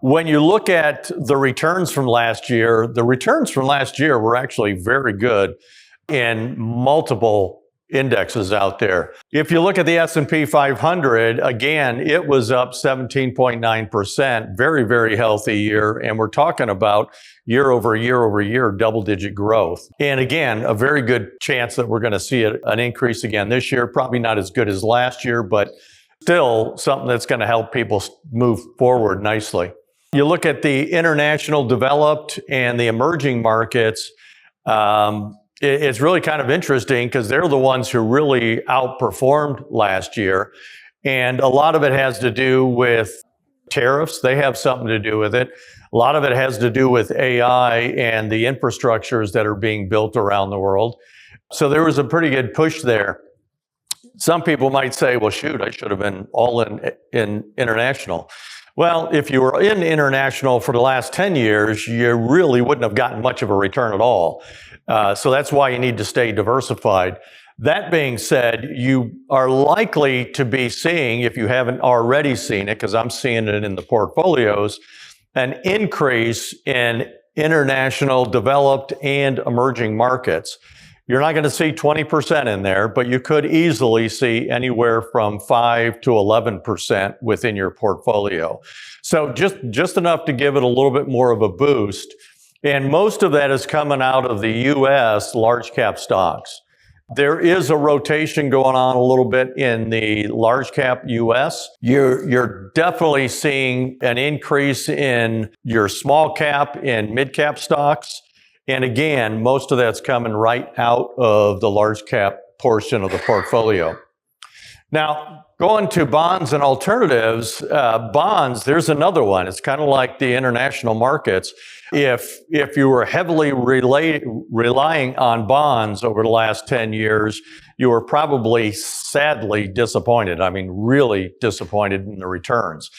When you look at the returns from last year, the returns from last year were actually very good in multiple indexes out there. If you look at the S&P 500, again, it was up 17.9%, very, very healthy year. And we're talking about year over year double-digit growth. And again, a very good chance that we're going to see an increase again this year. Probably not as good as last year, but still something that's going to help people move forward nicely. You look at the international developed and the emerging markets, it's really kind of interesting because they're the ones who really outperformed last year. And a lot of it has to do with tariffs. They have something to do with it. A lot of it has to do with AI and the infrastructures that are being built around the world. So there was a pretty good push there. Some people might say, well, shoot, I should have been all in international. Well, if you were in international for the last 10 years, you really wouldn't have gotten much of a return at all. So that's why you need to stay diversified. That being said, you are likely to be seeing, if you haven't already seen it, because I'm seeing it in the portfolios, an increase in international developed and emerging markets. You're not going to see 20% in there, but you could easily see anywhere from 5 to 11% within your portfolio. So just enough to give it a little bit more of a boost. And most of that is coming out of the U.S. large cap stocks. There is a rotation going on a little bit in the large cap U.S. You're definitely seeing an increase in your small cap and mid cap stocks. And again, most of that's coming right out of the large cap portion of the portfolio. Now, going to bonds and alternatives, bonds, there's another one. It's kind of like the international markets. If you were heavily relying on bonds over the last 10 years, you were probably sadly disappointed. I mean, really disappointed in the returns.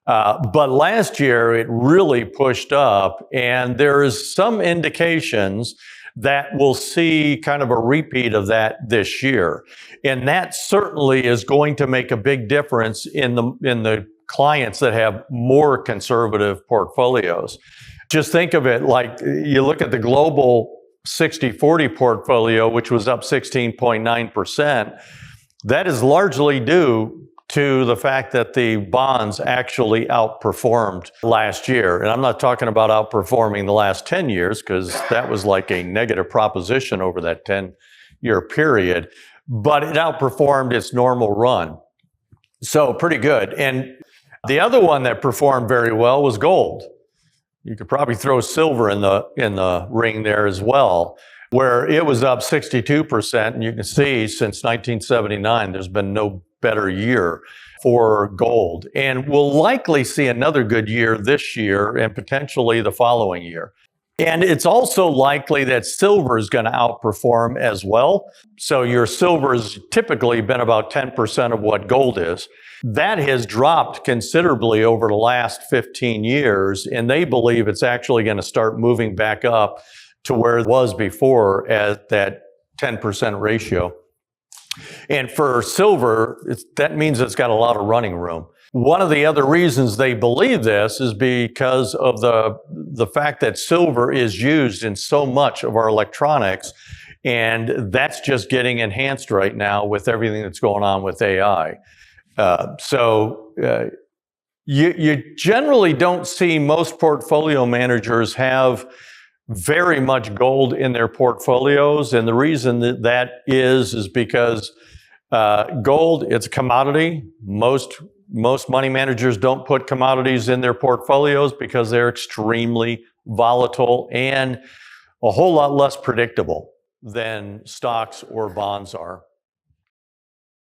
But last year, it really pushed up, and there is some indications that we'll see kind of a repeat of that this year. And that certainly is going to make a big difference in the clients that have more conservative portfolios. Just think of it like you look at the global 60-40 portfolio, which was up 16.9%. That is largely due to the fact that the bonds actually outperformed last year. And I'm not talking about outperforming the last 10 years, because that was like a negative proposition over that 10-year period, but it outperformed its normal run. So pretty good. And the other one that performed very well was gold. You could probably throw silver in the ring there as well, where it was up 62%. And you can see since 1979, there's been no better year for gold. And we'll likely see another good year this year and potentially the following year. And it's also likely that silver is going to outperform as well. So your silver has typically been about 10% of what gold is. That has dropped considerably over the last 15 years, and they believe it's actually going to start moving back up to where it was before at that 10% ratio. And for silver, that means it's got a lot of running room. One of the other reasons they believe this is because of the fact that silver is used in so much of our electronics, and that's just getting enhanced right now with everything that's going on with AI. You generally don't see most portfolio managers have very much gold in their portfolios. And the reason that is because gold, it's a commodity. Most money managers don't put commodities in their portfolios because they're extremely volatile and a whole lot less predictable than stocks or bonds are.